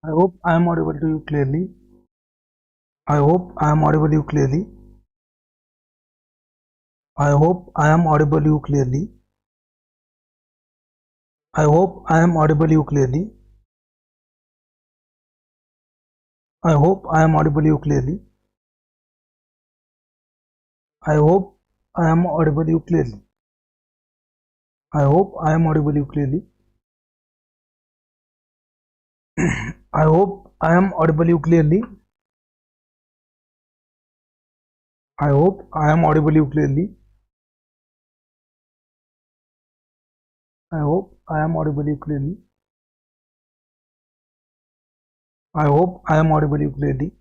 I hope I am audible to you clearly. I hope I am audible you clearly. I hope I am audible you clearly. I hope I am audible you clearly. I hope I am audible you clearly. I hope I am audible you clearly. I hope I am audible you clearly. I hope I am audible you clearly. I hope I am audible you clearly. I hope I am audible you clearly. I hope I am audible you clearly.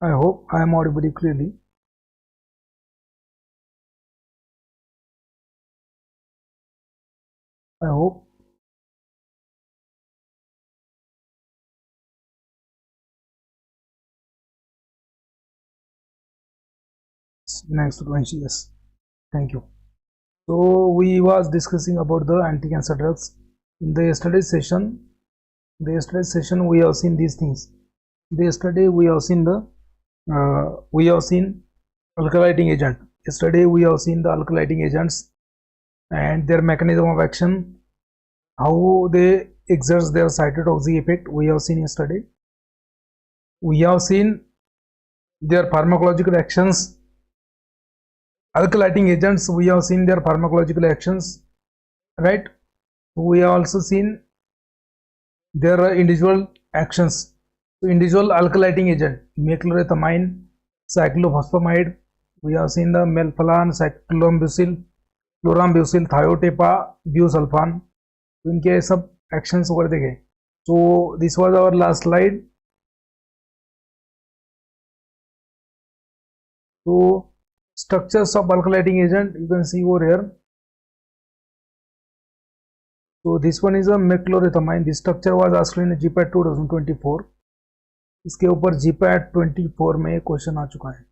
I hope I am audible you clearly. I hope. Next question, yes. Thank you. So we was discussing about the anti-cancer drugs in the yesterday's session. The yesterday's session we have seen these things. Yesterday we have seen alkylating agent. Yesterday we have seen the alkylating agents and their mechanism of action, how they exert their cytotoxic effect. We have seen yesterday. We have seen their pharmacological actions. Alkylating agents, we have seen their pharmacological actions, right? We have also seen their individual actions. So individual alkylating agent, meclorethamine, cyclophosphamide, we have seen the melphalan, cyclobutyl, chlorambutyl, thiotepa, busulfan. तो इनके सब actions वगैरह देखे. So this was our last slide. So structures of alkylating agent, you can see over here. So this one is a meclorethamine. This structure was asked in GPAT 2024. इसके ऊपर GPAT 24 में question आ चुका है.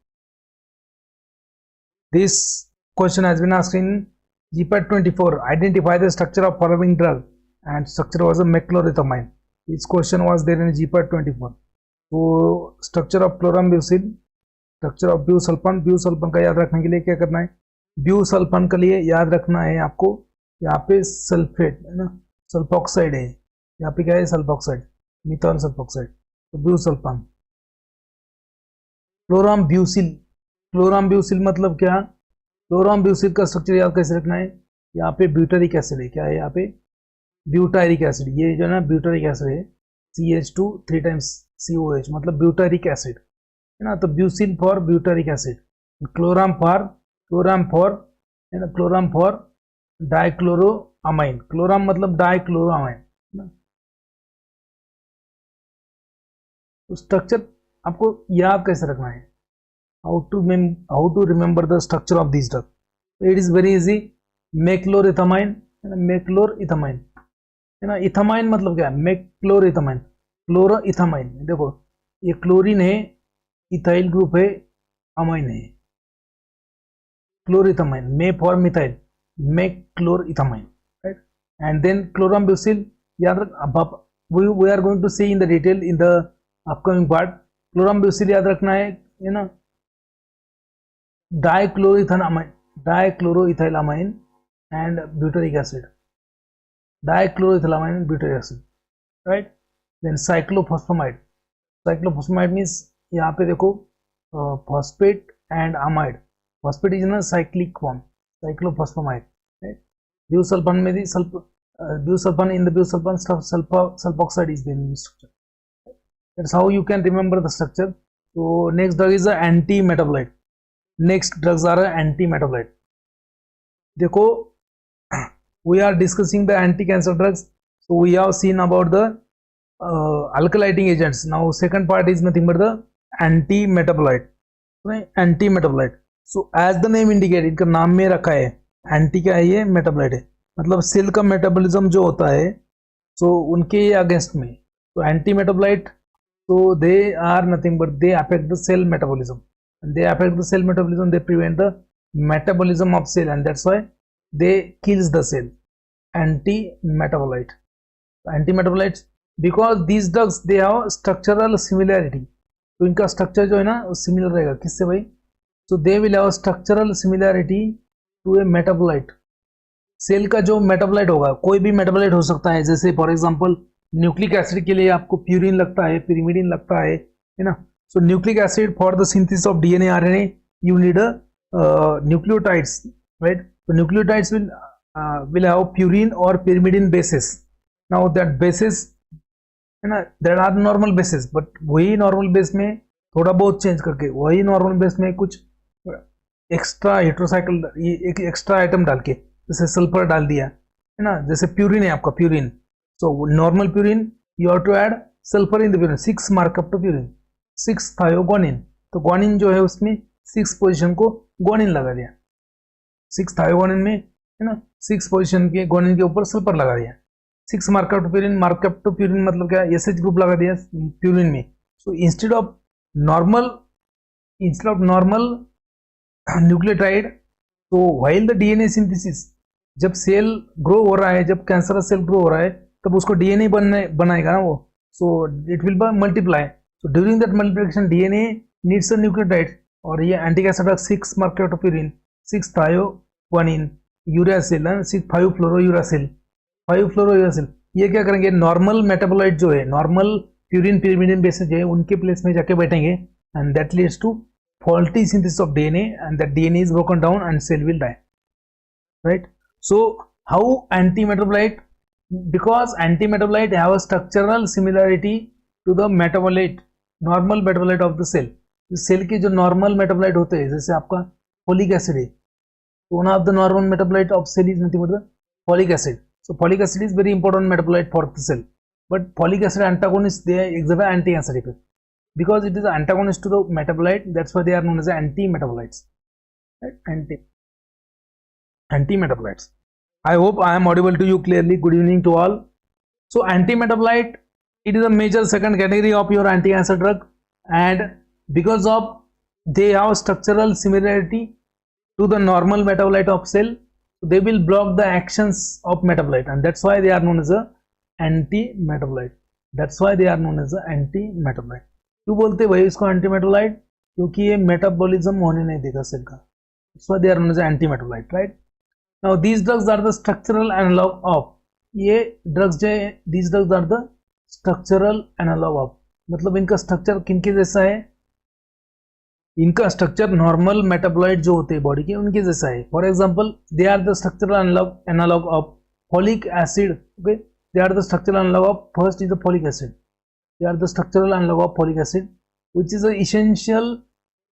This question has been asked in GPAT 24. Identify the structure of following drug, and structure was a meclorethamine. This question was there in GPAT 24. So structure of chlorambutyl, structure of busulfan. Busulfan का याद रखने के लिए क्या करना है, busulfan के लिए याद रखना है आपको, यहाँ पे सल्फेट है ना, सल्फॉक्साइड है, यहाँ पे क्या है, सल्फॉक्साइड, मिथाइल सल्फॉक्साइड, तो ब्यूसल्फान. क्लोराम्ब्यूसिल, क्लोराम्ब्यूसिल मतलब क्या, क्लोराम्ब्यूसिल का स्ट्रक्चर याद कैसे रखना है, यहाँ पे ब्यूटारिक एसिड है, क्या है यहाँ पे, ब्यूटारिक एसिड, ये जो है ना ब्यूटारिक एसिड है, CH2 3 टाइम्स COH मतलब ब्यूटारिक एसिड है ना. तो ब्यूसिल फॉर ब्यूटारिक एसिड, क्लोराम फॉर है ना, क्लोराम फॉर डाइक्लोरोअमाइन, क्लोराम मतलब डाइक्लोरोअमाइन ना. तो स्ट्रक्चर आपको याद कैसे रखना है, how to remember the structure of this drug. It is very easy. Mechlorethamine है ना, मेक्लोरइथामाइन है ना, इथामाइन मतलब क्या है, मेक्लोरेथामाइन, क्लोरोइथामाइन. देखो ये क्लोरीन है, इथाइल ग्रुप है, अमाइन है, chlorethamine, me for methyl, mechlorethamine, right. And then chlorambucil याद रख, we are going to see in the detail in the upcoming part. Chlorambucil याद रखना है ना, dichloroethamine, dichloroethylamine and butyric acid, dichloroethylamine and butyric acid, right. Then cyclophosphamide, cyclophosphamide means यहाँ पे देखो phosphate and amide, phosphate is ना cyclic form, cyclophosphamide, right. Busulfan में भी busulfan, in the busulfan sulfoxide is there in structure. That's how you can remember the structure. तो next drug is the antimetabolite. Next drugs are antimetabolite. देखो we are discussing the anti cancer drugs, so we have seen about the alkylating agents. Now second part is nothing but the antimetabolite, right? Antimetabolite. So as the name indicate, इनका नाम में रखा है anti क्या है, ये metabolite है, मतलब सेल का मेटाबॉलिज्म जो होता है so उनके अगेंस्ट में. तो anti metabolite, so they are nothing but they affect the cell metabolism, and they affect the cell metabolism, they prevent the metabolism of cell, and that's why they kills the cell. Anti metabolite. Anti metabolites because these drugs they have structural similarity, तो इनका structure जो है ना similar रहेगा किससे भाई, so they will have structural similarity to a metabolite. Cell का जो मेटाबोलाइट होगा, कोई भी मेटाबोलाइट हो सकता है, जैसे फॉर एग्जांपल न्यूक्लिक एसिड के लिए आपको प्यूरिन लगता है, पिरिमिडिन लगता है ना। So nucleic acid for the synthesis of DNA RNA you need a nucleotides, right. So nucleotides will have purine or pyrimidine bases. Now that bases है ना, there are normal bases, but वही normal base में थोड़ा बहुत change करके वही normal base में कुछ एक्स्ट्रा हेट्रोसाइकिल, एक एक्स्ट्रा आइटम डाल के, जैसे सल्फर डाल दिया है ना, जैसे प्यूरिन है आपका purine, so normal purine you have to add sulphur in the purine, 6 markup to purine, 6 thioguanine, तो गोनिन जो है उसमें 6 पोजीशन को गोनिन लगा दिया, 6 थायोगोनिन में है ना, 6 पोजीशन के गोनिन के ऊपर सल्फर लगा दिया, 6 markup to purine, markup to purine मतलब क्या, एसएच ग्रुप लगा दिया प्यूरिन में। So instead of normal nucleotide, तो व्हाइल द डीएनए सिंथेसिस, जब सेल ग्रो हो रहा है, जब कैंसरस सेल ग्रो हो रहा है, तब उसको डीएनए बनाएगा ना वो, so it will multiply, so during that multiplication DNA needs a nucleotide, और ये anticancer drug 6 markup to purine, 6 thioguanine, uracil, 6 5 fluorouracil, 5 fluorouracil, ये क्या करेंगे, नॉर्मल मेटाबोलाइट जो है, नॉर्मल प्यूरिन पिरिमिडिन बेसिस जो है उनके प्लेस में जाके बैठेंगे, and that leads to faulty synthesis of DNA, and that DNA is broken down and cell will die, right? So how antimetabolite, because antimetabolite have a structural similarity to the metabolite, normal metabolite of the cell, cell के जो normal metabolite होते हैं, जैसे आपका folic acid है, one of the normal metabolite of cell is nothing but the folic acid, so folic acid is very important metabolite for the cell, but folic acid antagonist they exert an anti-cancer effect because it is antagonist to the metabolite, that's why they are known as anti-metabolites, right? Anti-metabolites. I hope I am audible to you clearly. Good evening to all. So anti-metabolite, it is a major second category of your anti-cancer drug, and because of they have structural similarity to the normal metabolite of cell, they will block the actions of metabolite, and that's why they are known as a anti-metabolite. That's why they are known as a anti-metabolite. क्यों बोलते भाई इसको एंटीमेटाबोलाइट, क्योंकि ये metabolism होने नहीं देगा cell का, so they are known as antimetabolite, right. Now these drugs are the structural analogue of, ये ड्रग्स जो है, these drugs are the structural analogue of, मतलब इनका स्ट्रक्चर किनके जैसा है, इनका स्ट्रक्चर नॉर्मल मेटाबोलाइट जो होते हैं बॉडी के उनके जैसा है। For example they are the structural analogue of folic acid, okay, they are the structural analogue of, first is the folic acid, they are the structural analog of folic acid, which is essential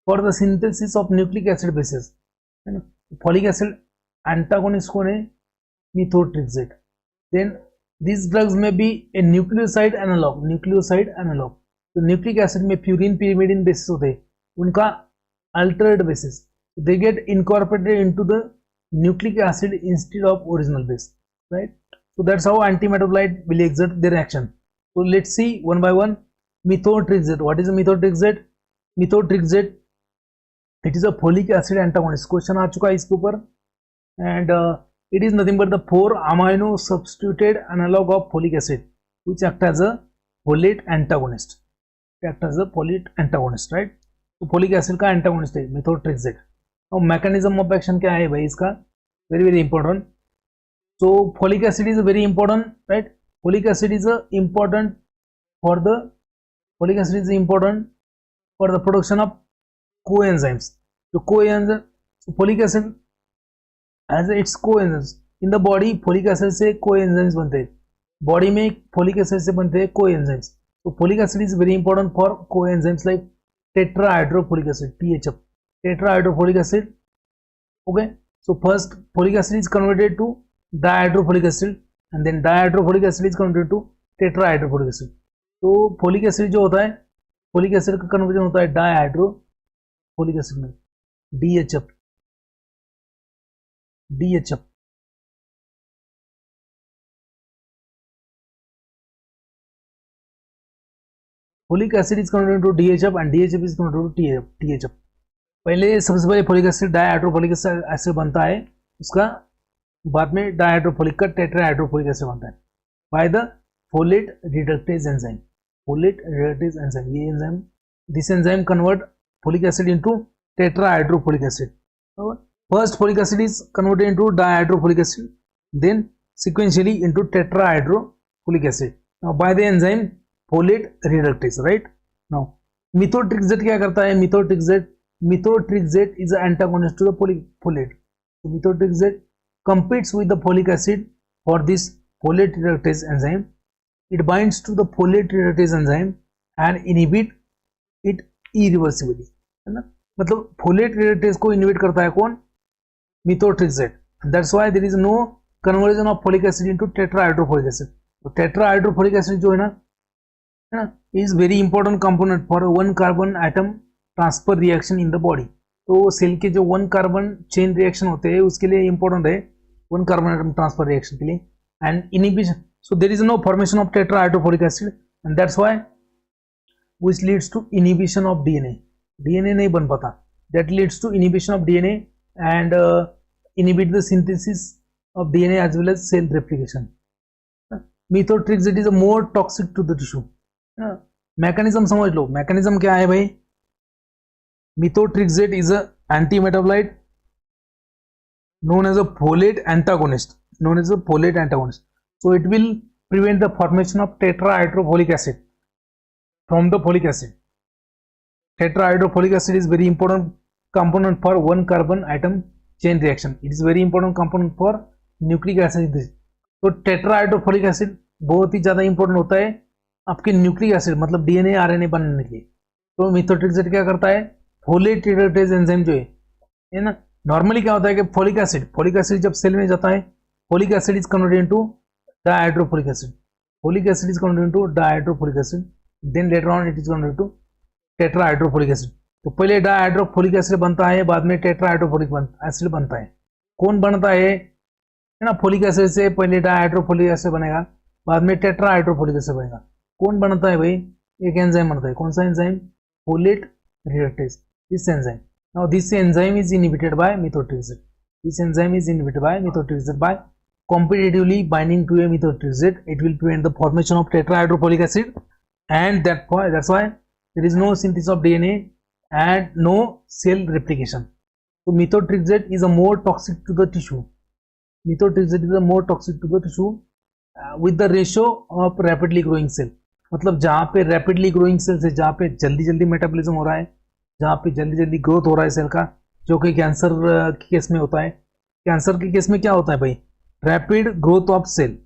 for the synthesis of nucleic acid bases, है ना। folic acid antagonist कौन है, methotrexate, then these drugs may be a nucleoside analog, तो nucleic acid में purine pyrimidine bases होते हैं, उनका altered bases, they get incorporated into the nucleic acid instead of original base, right? So that's how antimetabolite will exert their action. So let's see one by one. Methotrexate, what is a methotrexate? Methotrexate, it is a folic acid antagonist, question आ चुका है इसके ऊपर, and it is nothing but the 4 amino substituted analog of folic acid which act as a folate antagonist, right? तो folic acid का antagonist है methotrexate। और mechanism of action क्या है भाई इसका, very important. So folic acid is very important, right? Folic acid is important for the production of coenzymes. So coenzymes, so folic acid as its coenzymes in the body, folic acid से coenzymes बनते हैं, body में folic acid से बनते हैं coenzymes. So folic acid is very important for coenzymes like tetrahydrofolic acid, THF, tetrahydrofolic acid, okay. So first folic acid is converted to dihydrofolic acid, and then dihydrofolic acid is converted to tetrahydrofolic acid. तो folic acid जो होता है, folic acid का conversion होता है dihydrofolic acid में, DHF, folic acid is converted to DHF and DHF is converted to THF। पहले सबसे पहले folic acid dihydrofolic acid बनता है, उसका बाद में डायहाइड्रोफोलिक का टेट्राहाइड्रोफोलिक एसिड बनता है by the folate reductase enzyme. Folate reductase enzyme, ये enzyme, this enzyme convert folic acid into tetrahydrofolic acid. First folic acid is converted into dihydrofolic acid, then sequentially into tetrahydrofolic acid. Now by the enzyme folate reductase, right? Now methotrexate क्या करता है? Methotrexate is an antagonist to the folate. So methotrexate competes with the folic acid for this folate reductase enzyme. It binds to the folate reductase enzyme and inhibit it irreversibly, है ना? मतलब folate reductase को inhibit करता है कौन? Methotrexate. That's why there is no conversion of folic acid into tetrahydrofolic acid. तो tetrahydrofolic acid जो है ना is very important component for one carbon atom transfer reaction in the body. तो cell के जो वन कार्बन चेन रिएक्शन होते हैं उसके लिए इंपॉर्टेंट है one carbon atom transfer reaction के लिए. And inhibition, so there is no formation of tetrahydrofolic acid and that's why which leads to inhibition of DNA. DNA नहीं बन पाता, that leads to inhibition of DNA and inhibit the synthesis of DNA as well as cell replication. methotrexate is more toxic to the tissue. Mechanism समझ लो, mechanism क्या है भाई? Methotrexate is an antimetabolite known as a folate antagonist. So it will prevent the formation of tetrahydrofolic acid from the folic acid. Tetrahydrofolic acid is very important component for one carbon atom chain reaction. It is very important component for nucleic acid. तो tetrahydrofolic acid बहुत ही ज़्यादा important होता है आपके nucleic acid मतलब DNA RNA बनने के लिए. तो methotrexate क्या करता है? फोलेट रिडक्टेज एंजाइम जो है ना, नॉर्मली क्या होता है कि फोलिक एसिड जब सेल में जाता है, folic acid is converted into dihydrofolic acid. Folic acid is converted into dihydrofolic acid, then later on it is converted to tetrahydrofolic acid. तो पहले डायहाइड्रोफोलिक एसिड बनता है, बाद में टेट्राहाइड्रोफोलिक एसिड बनता है. कौन बनता है ना? फोलिक एसिड से पहले डायहाइड्रोफोलिक एसिड बनेगा, बाद में टेट्राहाइड्रोफोलिक एसिड बनेगा. कौन बनता है भाई? एक एंजाइम बनता है. कौन सा enzyme? Folate reductase. This enzyme. Now this enzyme is inhibited by methotrexate. By competitively binding to a methotrexate, it will prevent the formation of tetrahydrofolic acid, and that's why there is no synthesis of DNA and no cell replication. So methotrexate is a more toxic to the tissue. With the ratio of rapidly growing cell. मतलब जहाँ पे rapidly growing cells है, जहाँ पे जल्दी metabolism हो रहा है, जहाँ पे जल्दी ग्रोथ हो रहा है सेल का, जो कि कैंसर के केस में होता है. कैंसर के केस में क्या होता है भाई? रैपिड ग्रोथ ऑफ सेल,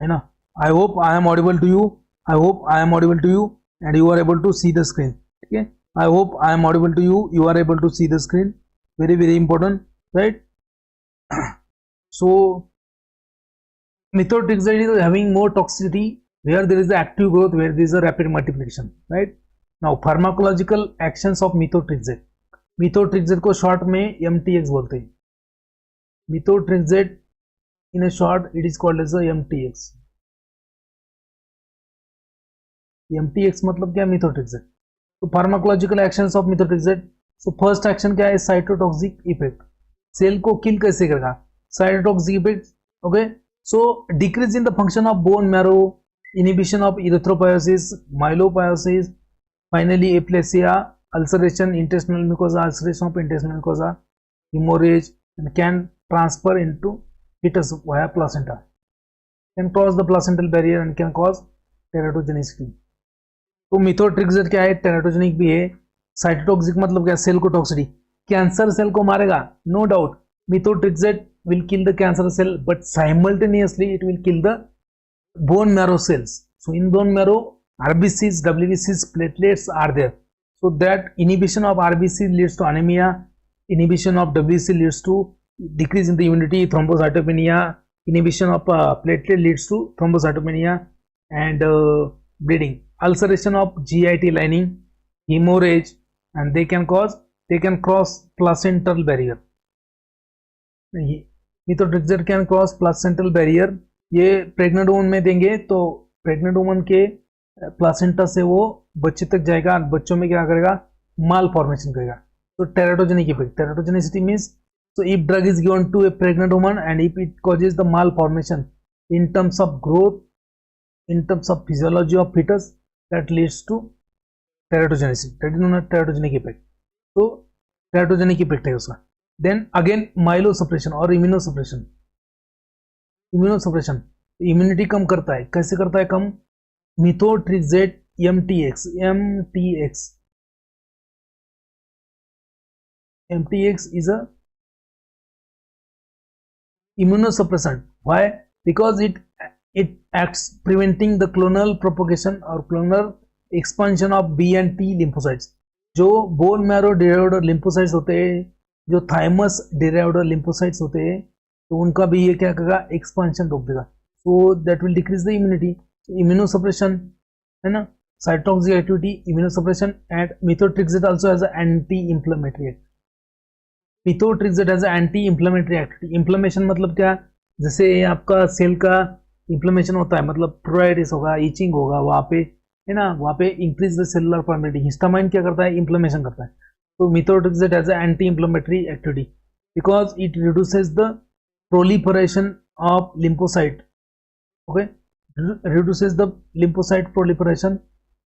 है ना. I hope I am audible to you and you are able to see the screen. ठीक है, I hope I am audible to you are able to see the screen. Very important, right. So methotrexate is having more toxicity where there is the active growth, where there is a rapid multiplication, right. Now pharmacological actions of methotrexate को short में MTX बोलते हैं. methotrexate in a short it is called as a MTX. MTX मतलब क्या? methotrexate. तो pharmacological actions of methotrexate. So first action क्या है? Cytotoxic effect. Cell को किल कैसे करेगा? Cytotoxic effect. Okay, so decrease in the function of bone marrow, inhibition of erythropoiesis, myelopiosis, finally aplasia, ulceration, intestinal mucosa, ulceration of intestinal mucosa, hemorrhage, and can transfer into fetus via placenta, can cross the placental barrier and can cause teratogenicity. तो methotrexate क्या है? Teratogenic भी है. Cytotoxic मतलब क्या? Cell को toxicity. Cancer cell को मारेगा, no doubt. methotrexate will kill the cancer cell, but simultaneously it will kill the bone marrow cells. So in bone marrow, RBCs, WBCs, platelets are there. So that inhibition of RBC leads to anemia, inhibition of WBC leads to decrease in the immunity, thrombocytopenia, inhibition of platelet leads to thrombocytopenia and bleeding, ulceration of GIT lining, hemorrhage, and they can cross placental barrier. methotrexate can cross placental barrier. ये pregnant woman में देंगे तो pregnant woman के placenta से वो बच्चे तक जाएगा, बच्चों में क्या करेगा? माल फॉर्मेशन करेगा. तो teratogenic effect, teratogenicity means so if drug is given to a pregnant woman and if it causes the malformation in terms of growth, in terms of physiology of fetus that leads to teratogenesis, that is known as teratogenic effect. तो teratogenic effect है उसका. Then again myelosuppression और immunosuppression. Immunosuppression immunity कम करता है. कैसे करता है कम? Methotrexate MTX is a immunosuppressant. Why? Because it acts preventing the clonal propagation or clonal expansion of B and T lymphocytes. जो बोन मैरो डिराइव्ड लिम्फोसाइट्स होते हैं, जो थाइमस डिराइव्ड लिम्फोसाइट्स होते हैं, तो उनका भी ये क्या करेगा? एक्सपांशन रोक देगा. So that will decrease the immunity. Immunosuppression है ना, cytotoxic activity, immunosuppression. And methotrexate also has anti inflammatory activity. Methotrexate has anti inflammatory activity. Inflammation मतलब क्या? जैसे आपका सेल का इंफ्लेमेशन होता है, मतलब प्रोराइटिस होगा, ईचिंग होगा, वहाँ पे है ना, वहाँ पे increase the cellular permitting. Histamine क्या करता है? इंफ्लेमेशन करता है. तो methotrexate has anti inflammatory activity because it reduces the proliferation of lymphocyte. Okay, reduces the lymphocyte proliferation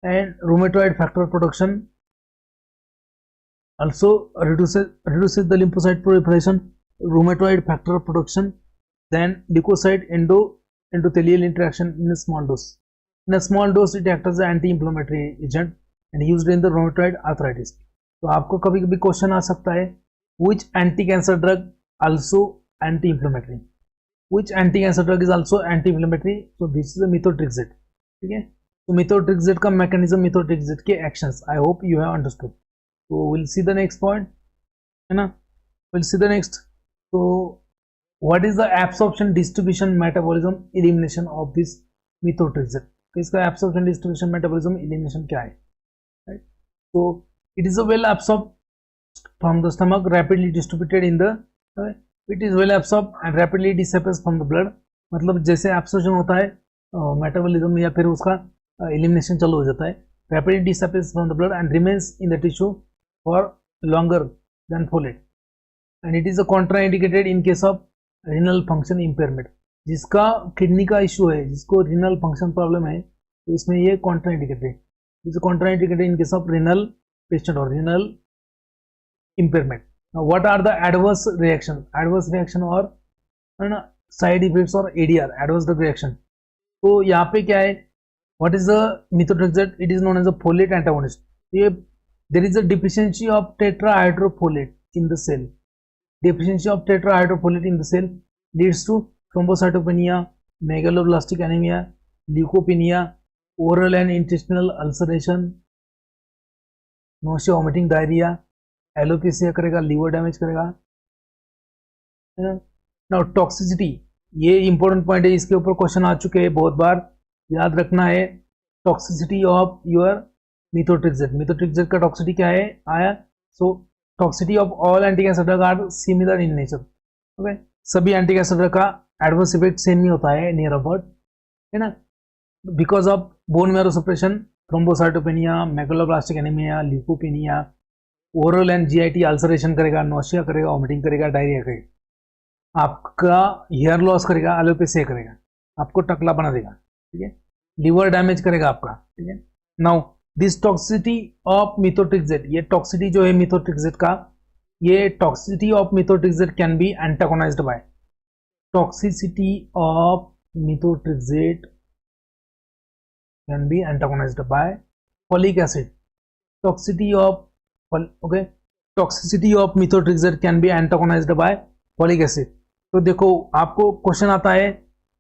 and rheumatoid factor production. Also reduces the lymphocyte proliferation, rheumatoid factor production. Then leukocyte endothelial interaction in a small dose. In a small dose, it acts as an anti-inflammatory agent and used in the rheumatoid arthritis. तो आपको कभी कभी question आ सकता है, which anti-cancer drug also anti-inflammatory? Which anti-cancer drug is also anti-inflammatory? So this is a methotrexate. ठीक है, तो methotrexate का mechanism, methotrexate के actions. I hope you have understood. So we'll see the next point, है ना? We'll see the next. So what is the absorption, distribution, metabolism, elimination of this methotrexate? तो इसका absorption, distribution, metabolism, elimination क्या है? Right? So it is a well absorbed from the stomach, rapidly distributed in the it is well absorbed and rapidly disappears from the blood. मतलब जैसे absorption होता है metabolism या फिर उसका एलिमिनेशन चालू हो जाता है. rapidly disappears from the blood and remains in the tissue for longer than folate. And it is a contraindicated in case of renal function impairment. जिसका किडनी का इशू है, जिसको renal function problem है, तो इसमें ये contraindicated है. It is contraindicated in case of renal patient or renal impairment. Now what are the adverse reaction? Adverse reaction और side effects और ADR, adverse drug reaction. तो यहाँ पे क्या है? What is the methotrexate? It is known as a folate antagonist. ये there is a deficiency of tetrahydrofolate in the cell. Deficiency of tetrahydrofolate in the cell leads to thrombocytopenia, megaloblastic anemia, leukopenia, oral and intestinal ulceration, nausea, vomiting, diarrhea, alopecia करेगा, liver damage करेगा. Now toxicity, ये important point है, इसके ऊपर question आ चुके हैं बहुत बार, याद रखना है. Toxicity of your methotrexate. Methotrexate का टॉक्सिसिटी क्या है आया? So toxicity of all anti cancer drug are similar in nature. Okay, सभी एंटी कैंसर ड्रग का एडवर्स इफेक्ट सेम ही होता है, नियर अबाउट, है ना. Because of bone marrow suppression, thrombocytopenia, megaloblastic anaemia, leukopenia, oral and GIT ulceration करेगा, nausea करेगा, vomiting करेगा, डायरिया करेगा, आपका हेयर लॉस करेगा, एलोपेसिया करेगा, आपको टकला बना देगा. ठीक है, लीवर डैमेज करेगा आपका. ठीक है. Now this toxicity of methotrexate, ये टॉक्सिसिटी जो है मिथोट्रिक्सेट का, ये toxicity of methotrexate can be antagonised by, toxicity of methotrexate can be antagonised by folic acid. Toxicity of okay, toxicity of methotrexate can be antagonized by folic acid. तो देखो आपको question आता है,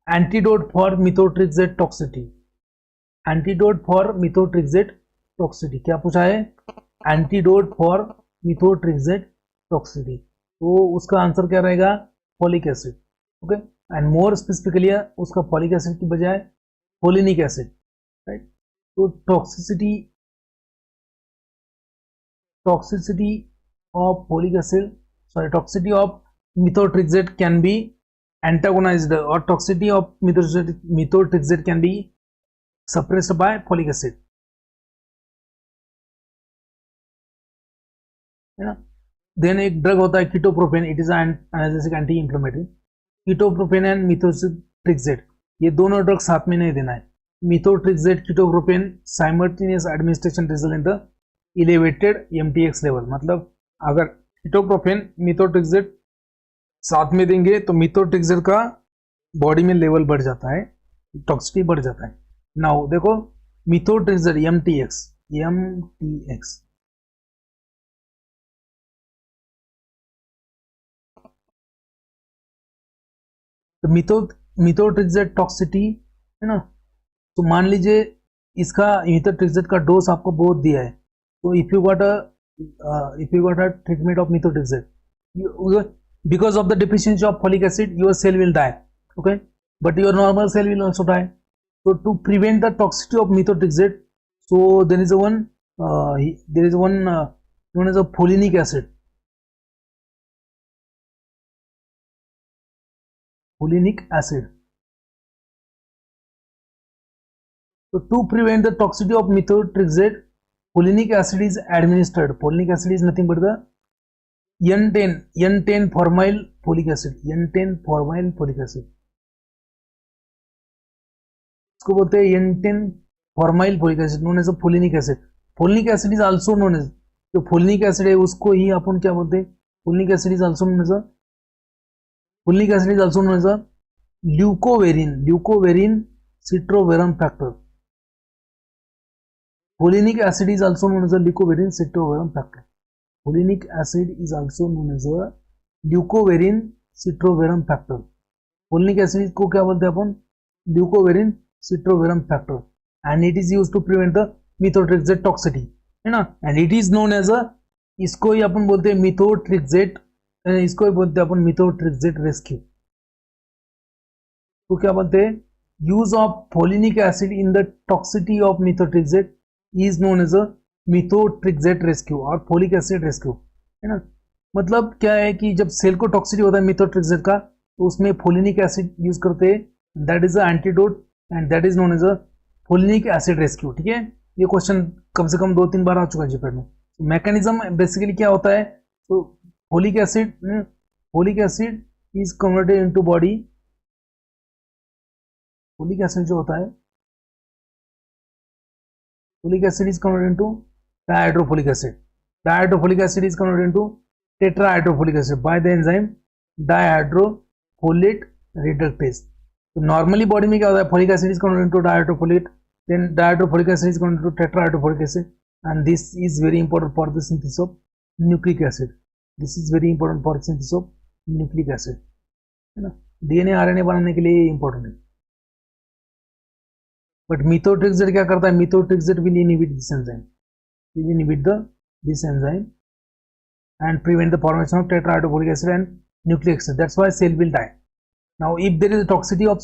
antidote for methotrexate toxicity. Antidote for methotrexate toxicity क्या पूछा है? Antidote for methotrexate toxicity. तो उसका आंसर क्या रहेगा? Folic acid. Okay, and more specifically उसका फॉलिक एसिड की बजाय फोलिनिक एसिड. राइट. तो toxicity of folic acid, toxicity of methotrexate can be antagonized, or toxicity of methotrexate can be suppressed by folic acid, है ना. Then एक drug होता है ketoprofen, it is analgesic anti inflammatory. Ketoprofen and methotrexate, ये दोनों drug साथ में नहीं देना है. methotrexate ketoprofen simultaneous administration result in the elevated MTX level. मतलब अगर कीटोप्रोपेन methotrexate साथ में देंगे तो methotrexate का बॉडी में लेवल बढ़ जाता है, टॉक्सिसिटी बढ़ जाता है। नाउ देखो methotrexate MTX तो methotrexate टॉक्सिसिटी है ना। तो मान लीजिए इसका methotrexate का डोज आपको बहुत दिया है, तो if you got a treatment of methotrexate, because of the deficiency of folic acid your cell will die, okay, but your normal cell will also die. So to prevent the toxicity of methotrexate, so there is one known as a folinic acid. Folinic acid. So to prevent the toxicity of methotrexate, folinic acid is administered. Folinic acid is nothing but the N10 formyl folic acid. N10 formyl folic acid इसको बोलते हैं N10 formyl folic acid, known as a folinic acid. Folinic acid is also known as, जो folinic acid है उसको ही अपन क्या बोलते हैं, folinic acid is also known as a leucovorin citroverum factor. Folinic acid is also known as a leucovorin citroverum factor. Folinic acid is also known as a leucovorin citroverum factor. Folinic acid को क्या बोलते हैं अपन, leucovorin citroverum factor, and it is used to prevent the methotrexate toxicity, है ना। and it is known as a, इसको ही अपन बोलते हैं methotrexate, इसको ही बोलते हैं अपन methotrexate rescue। तो क्या बोलते हैं, use of folinic acid in the toxicity of methotrexate is known as a methotrexate rescue और folic acid rescue, है ना। मतलब क्या है कि जब सेल को टॉक्सिसिटी होता है methotrexate का, तो उसमें फोलिनिक एसिड यूज करते हैं, that is the antidote and that is known as a folinic acid rescue. ठीक है, ये क्वेश्चन कम से कम 2-3 बार आ चुका है जीपैट में। मैकेनिज्म बेसिकली क्या होता है, तो folic acid is converted into body, folic acid जो होता है, folic acid is converted into dihydrofolic acid. Dihydrofolic acid is converted into tetrahydrofolic acid by the enzyme dihydrofolate reductase. तो नॉर्मली बॉडी में क्या होता है, folic acid is converted into dihydrofolate, then dihydrofolic acid is converted into tetrahydrofolic acid, and this is very important for the synthesis of nucleic acid. This is very important for synthesis of nucleic acid, है ना। DNA RNA बनाने के लिए important है। But methotrexate क्या करता है, methotrexate will inhibit this enzyme, and prevent the formation of tetrahydrofolic acid and nucleic acid. That's why cell will die. Now if there is a toxicity of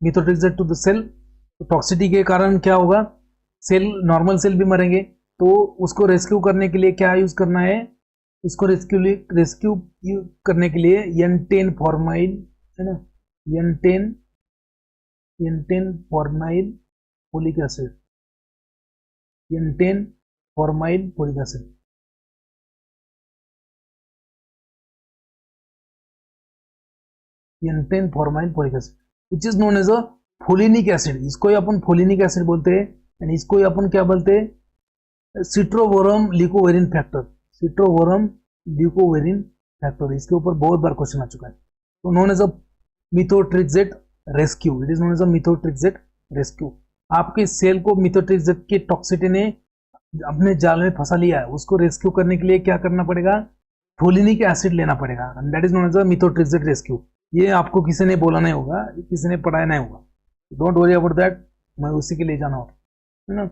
methotrexate to the cell, तो toxicity के कारण क्या होगा, cell, normal cell भी मरेंगे। तो उसको rescue करने के लिए क्या यूज करना है, उसको रेस्क्यू करने के लिए N10 फॉर्माइल, है ना, N10 formyl folic acid, N10 formyl folic acid. N10 formyl folic acid which is known as a folinic acid. इसको ही अपन फोलिनिक एसिड बोलते हैं, एंड इसको ही अपन क्या बोलते हैं, सिट्रोवोरम ल्यूकोवेरिन फैक्टर, सिट्रोवोरम ल्यूकोवेरिन फैक्टर। इसके ऊपर बहुत बार क्वेश्चन आ चुका है। तो known as a methotrexate rescue, it is known as a methotrexate rescue. आपके सेल को methotrexate के टॉक्सिसिटी ने अपने जाल में फंसा लिया है, उसको रेस्क्यू करने के लिए क्या करना पड़ेगा, फोलिनिक एसिड लेना पड़ेगा, and that is known as a methotrexate rescue. ये आपको किसी ने बोला नहीं होगा, किसी ने पढ़ाया नहीं होगा, डोंट वरी अबाउट दैट, मैं उसी के लिए जाना होगा, है ना।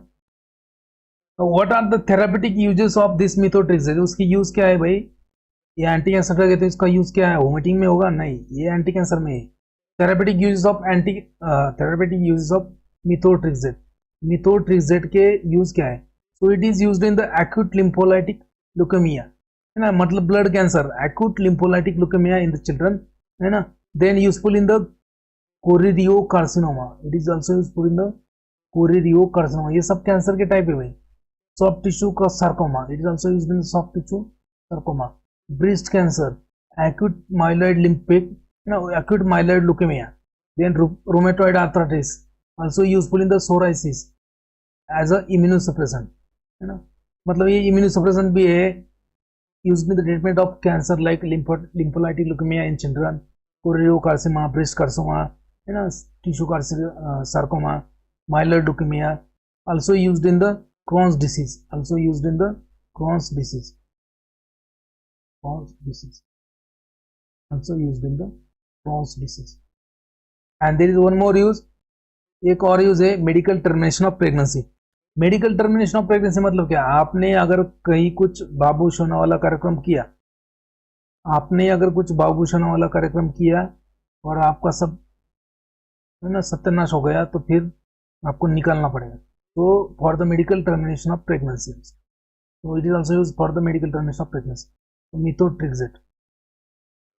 What are the therapeutic uses of this methotrexate, उसकी यूज क्या है भाई, ये एंटी कैंसर का कहते हैं, इसका यूज क्या है, वोमिटिंग में होगा, नहीं, ये एंटी कैंसर में है। थेरापेटिक यूजेस ऑफ methotrexate के यूज क्या है, so it is used in the acute lymphocytic leukaemia, है ना, मतलब blood cancer, acute lymphocytic leukaemia in the children, है ना। Then useful in the choriocarcinoma, it is also useful in the choriocarcinoma. ये सब cancer के type है भाई। सॉफ्ट टिश्यू का sarcoma, it is also used in soft tissue sarcoma. Breast cancer, acute myeloid lymphatic, acute myeloid leukemia, then rheumatoid arthritis, also useful in the psoriasis as a immunosuppressant, है ना, मतलब ये immunosuppressant भी है, use in the treatment of cancer like lymphocytic leukaemia in children, choriocarcinoma, breast carcinoma, है ना, tissue sarcoma, myeloid leukaemia, also used in the Crohn's disease, also used in the Crohn's disease, also used in the Crohn's disease. And there is one more use, एक और use है medical termination of pregnancy. Medical termination of pregnancy मतलब क्या, आपने अगर कहीं कुछ बाबू सोना वाला कार्यक्रम किया, आपने अगर कुछ बाबू सोना वाला कार्यक्रम किया और आपका सब, है ना, सत्यानाश हो गया, तो फिर आपको निकालना पड़ेगा, so for the medical termination of pregnancy, so it is also used for the medical termination of pregnancy, so methotrexate,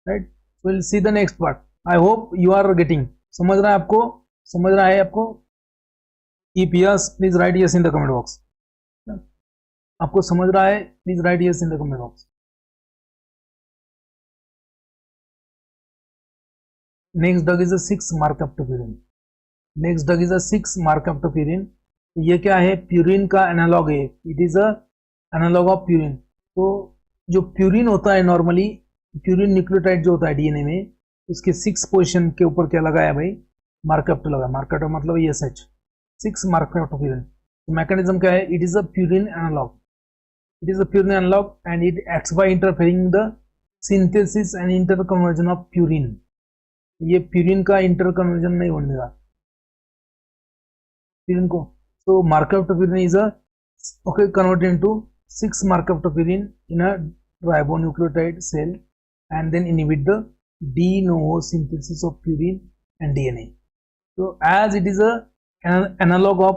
right? So we'll see the next part. I hope you are getting, समझ रहा है आपको, समझ रहा है आपको? If yes, please write yes in the comment box. आपको समझ रहा है, please write yes in the comment box. Next drug is a 6-markaptopurine. Next drug is a 6-markaptopurine. तो ये क्या है, प्यूरिन का एनालॉग है, it is a analog of purine. तो जो प्यूरिन होता है नॉर्मली, प्यूरिन न्यूक्लियोटाइड जो होता है डीएनए में, उसके 6 पोजीशन के ऊपर क्या लगाया भाई, मार्कअप्टो लगा, मार्कअप्टो मतलब ESH, 6 मार्कअप्टोप्यूरिन। तो मैकेनिज्म क्या है, it is a purine analog, it is a purine analog and it acts by interfering the synthesis and inter conversion of purine. ये प्यूरिन का इंटर कन्वर्जन नहीं होने देगा प्यूरिन को। So markaptopurine is a converted into 6 markaptopurine in a ribonucleotide cell and then inhibit the de novo synthesis of purine and DNA. So as it is an analog of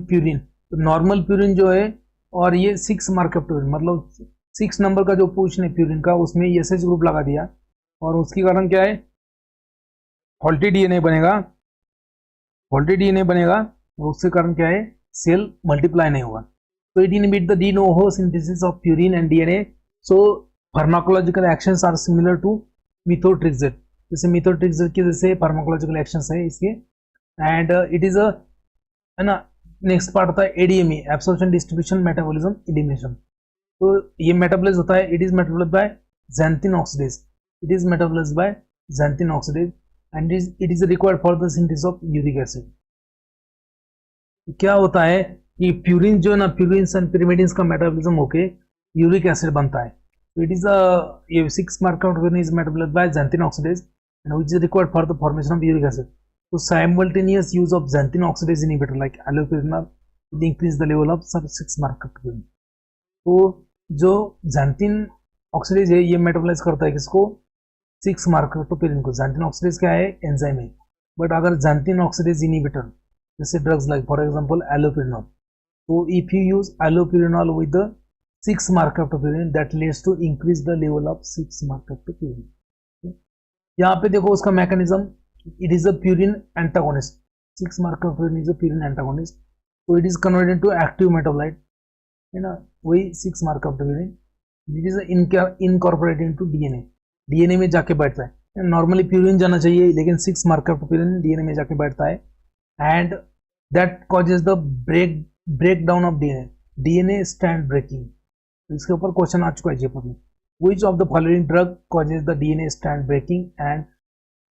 purine, तो normal purine जो है और ये 6 markaptopurine, मतलब 6 number का जो position है purine का, उसमें ESH ग्रुप लगा दिया और उसके कारण क्या है, फॉल्टी डीएनए बनेगा, फॉल्टी डीएनए बनेगा, उसके कारण क्या है, सेल मल्टीप्लाई नहीं होगा। तो it inhibit the de novo synthesis of purine and DNA. So pharmacological actions are similar to methotrexate, जैसे मिथोट्रेक्सेट के जैसे फार्माकोलॉजिकल एक्शंस है इसके। एंड इट इज अ, है ना, नेक्स्ट पार्ट होता है ADME, absorption distribution metabolism elimination. तो ये मेटाबोलाइज होता है, it is metabolized by xanthine oxidase, it is metabolized by xanthine oxidase and it is required for the synthesis of uric acid। क्या होता है कि प्यूरिन जो है ना, प्यूरिन एंड pyrimidines का मेटाबॉलिज्म होके यूरिक एसिड बनता है। तो it is a 6 markaptopurine is metabolized by xanthine oxidase and which is required for the formation of uric acid। So simultaneous use of xanthine oxidase inhibitor like allopurinol will increase the level of sub 6 markaptopurine। तो जो xanthine oxidase है ये metabolise करता है किसको, 6 markaptopurine को। xanthine oxidase क्या है, एंजाइम है, बट अगर xanthine oxidase inhibitor जैसे drugs like for example allopurinol, तो if you use allopurinol with the 6 markaptopurine that leads to increase the level of 6 markaptopurine। यहाँ पे देखो उसका mechanism, it is a purine antagonist, 6 markaptopurine is a purine antagonist, तो it is converted to active metabolite, है ना, वही 6 markaptopurine, it is incorporated into DNA, DNA में जाके बैठता है। नॉर्मली प्यूरिन जाना चाहिए, लेकिन 6 markaptopurine डीएनए में जाके बैठता है and that causes the breakdown of DNA strand breaking। इसके ऊपर क्वेश्चन आ चुका है जीपीएट में, which of the following drug causes the DNA strand breaking and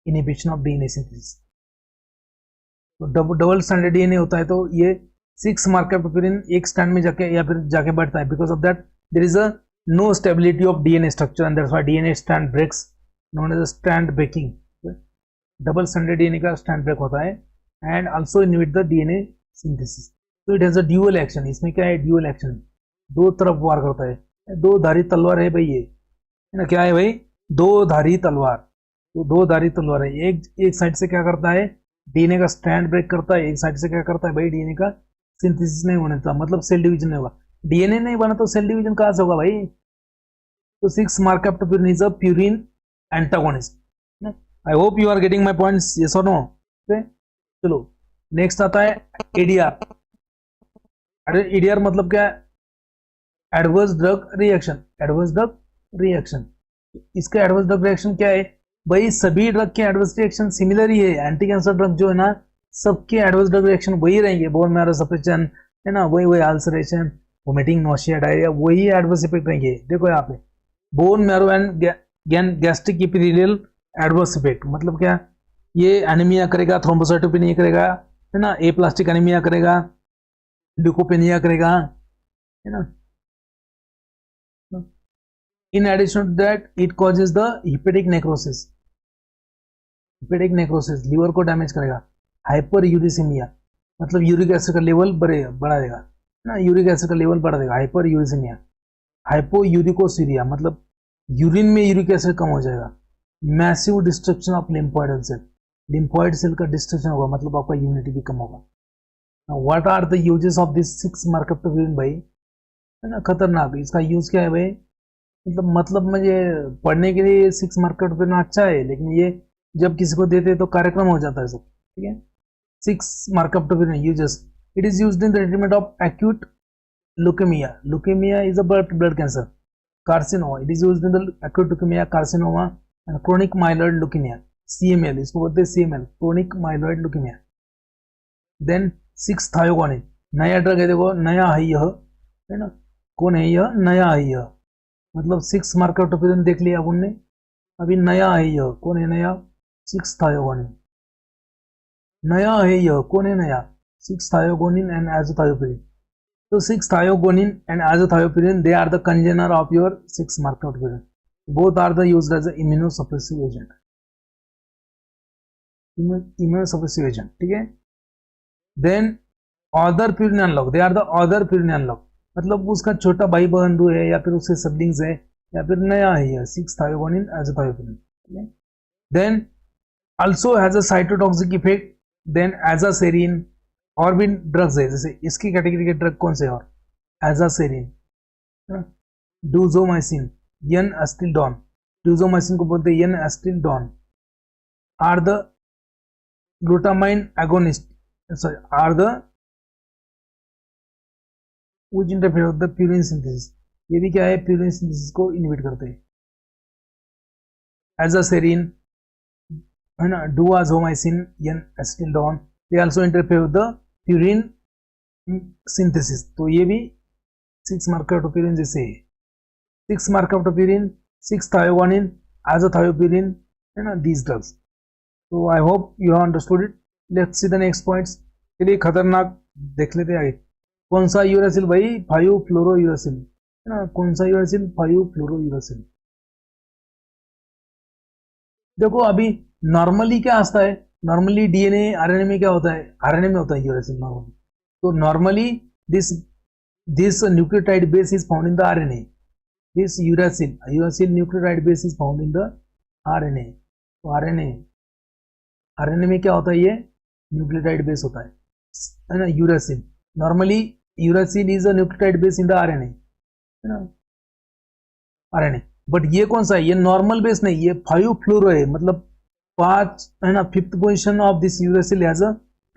inhibition of DNA synthesis। तो डबल स्ट्रैंडेड डीएनए होता है, तो ये 6 markaptopurine एक स्ट्रैंड में जाके या फिर जाके बैठता है, because of that there is a no stability of DNA structure and that's why DNA strand breaks, known as strand breaking. Double stranded DNA का स्ट्रैंड ब्रेक होता है and also inhibit the DNA synthesis। So it has a dual action। इसमें क्या है, dual action, दो तरफ वार करता है, दो धारी तलवार है भाई, ये है ना, क्या है भाई, दो धारी तलवार। तो दो धारी तलवार है, एक साइड से क्या करता है, डीएनए का स्ट्रैंड ब्रेक करता है, एक साइड से क्या करता है भाई, डीएनए का सिंथेसिस नहीं होने देता, मतलब सेल डिवीजन नहीं होगा। डीएनए नहीं बना तो सेल डिवीजन कहां से होगा भाई। तो 6 markaptopurine is a purine antagonist। I hope you are getting my points, yes और नो। चलो नेक्स्ट आता है एडीआर। अरे एडीआर मतलब क्या है, adverse drug reaction, adverse drug reaction. इसका एडवर्स ड्रग रिएक्शन क्या है भाई, सभी ड्रग के एडवर्स रिएक्शन सिमिलर ही है। एंटी कैंसर ड्रग जो है ना, सबके एडवर्स ड्रग रिएक्शन वही रहेंगे, बोन मैरो सप्रेशन है ना, वही अल्सरेशन, वोमिटिंग, नोशिया, डायरिया, वही एडवर्स इफेक्ट रहेंगे। देखो यहाँ पे bone marrow and gastric epithelial adverse effect मतलब क्या, ये एनीमिया करेगा, थ्रोम्बोसाइटोपेनिया करेगा, है ना, ए प्लास्टिक एनीमिया करेगा, ल्यूकोपेनिया करेगा, है ना। In addition to that, it causes the hepatic necrosis. hepatic necrosis liver को डैमेज करेगा। हाइपर यूरिसीमिया मतलब यूरिक एसिड का लेवल बढ़ा देगा ना, यूरिक एसिड का लेवल बढ़ा देगा। हाइपर यूरिसीमिया, हाइपो यूरिकोसीरिया मतलब यूरिन में यूरिक एसिड कम हो जाएगा। Massive destruction of lymphoid cell, lymphoid cell का डिस्ट्रक्शन होगा मतलब आपका इम्यूनिटी भी कम होगा। What are the uses of this 6 mercaptopurine भाई, है ना, खतरनाक। इसका यूज क्या है भाई, मतलब मुझे पढ़ने के लिए 6 मर्केप्टोप्यूरिन अच्छा है, लेकिन ये जब किसी को देते तो कार्यक्रम हो जाता है सब, ठीक है। 6 mercaptopurine uses, it is used in the treatment of acute leukemia. Leukemia is a blood cancer. Carcinoma, it is used in the acute leukemia, carcinoma and chronic myeloid leukemia. CML, इसको बोलते हैं CML, chronic myeloid leukemia. Then 6 थायोगोनिन, नया drug है, देखो नया है यह, है ना, कौन है यह, नया है यह, मतलब 6 मर्केप्टोप्यूरिन देख लिया अपन ने, अभी नया है यह, कौन है नया, 6 थायोगोनिन, नया है यह, कौन है नया, 6 थायोगोनिन and एजोथायोपिरिन. So 6 thiogonine and azathioprine, they are the congener of your 6 myrcaptopurine. Both are the used as an immunosuppressive agent. Immunosuppressive agent, ठीक है. Then other purine analog, they are the other purine analog. मतलब उसका छोटा भाई बंधु है या फिर उसके siblings है या फिर नया है 6 thiogonine azathioprine. ठीक है. Then also has a cytotoxic effect. Then azathioprine और भी ड्रग्स है, जैसे इसकी कैटेगरी के ड्रग कौन से और, एजासेरिन, डूजोमाइसिन, एन एस्टिल्डोन, डूजोमाइसिन को बोलते हैं एन एस्टिल्डोन, are the glutamine agonist, sorry are the which interfere with the purine synthesis, ये भी क्या है, प्यूरिन सिंथेसिस को इनहिबिट करते हैं। एजासेरिन, है ना, डुआजोमाइसिन, एन एस्टिल्डोन, they also interfere with the purine synthesis. तो ये भी 6 मर्केप्टोप्यूरिन जैसे है, 6 मर्केप्टोप्यूरिन, 6 थायोगोनिन, एजाथायोपिरिन, है ना, these drugs. So I hope you have understood it. Let's see the next points. चलिए खतरनाक देख लेते हैं आगे। कौन सा यूरासिल भाई, 5-फ्लोरोयूरासिल, है ना, कौन सा यूरासिल, 5-फ्लोरोयूरासिल। देखो अभी नॉर्मली क्या आता है, नॉर्मली डीएनए आरएनए में क्या होता है, आरएनए में होता है यूरासिल नॉर्मली। तो normally this nucleotide base is found in the RNA, this uracil nucleotide base is found in the RNA. तो आरएनए में क्या होता है, ये न्यूक्लियोटाइड बेस होता है ना, uracil. Normally uracil is a nucleotide base in the RNA, है ना, आरएनए। बट ये कौन सा है, ये नॉर्मल बेस नहीं, ये 5-फ्लोरो है, मतलब 5, है ना, 5th position of this uracil as a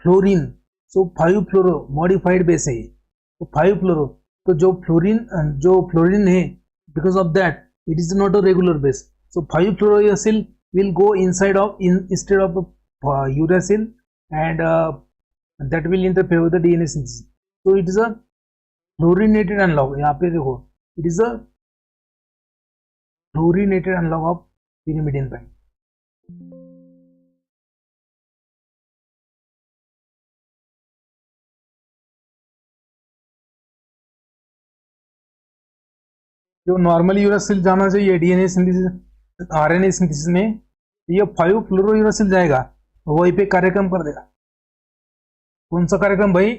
fluorine. So five fluoro modified base है। तो 5-फ्लोरो, तो जो फ्लोरीन है, because of that it is not a regular base. So five fluoro uracil will go inside of instead of uracil and that will interfere with the DNA synthesis. तो it is a fluorinated analog, यहाँ पे देखो it is a fluorinated analog of pyrimidine pen. जो normal uracil जाना चाहिए DNA synthesis, RNA synthesis में, ये 5-फ्लोरो uracil जाएगा, वहीं पे कार्यक्रम कर देगा। कौन सा कार्यक्रम भाई,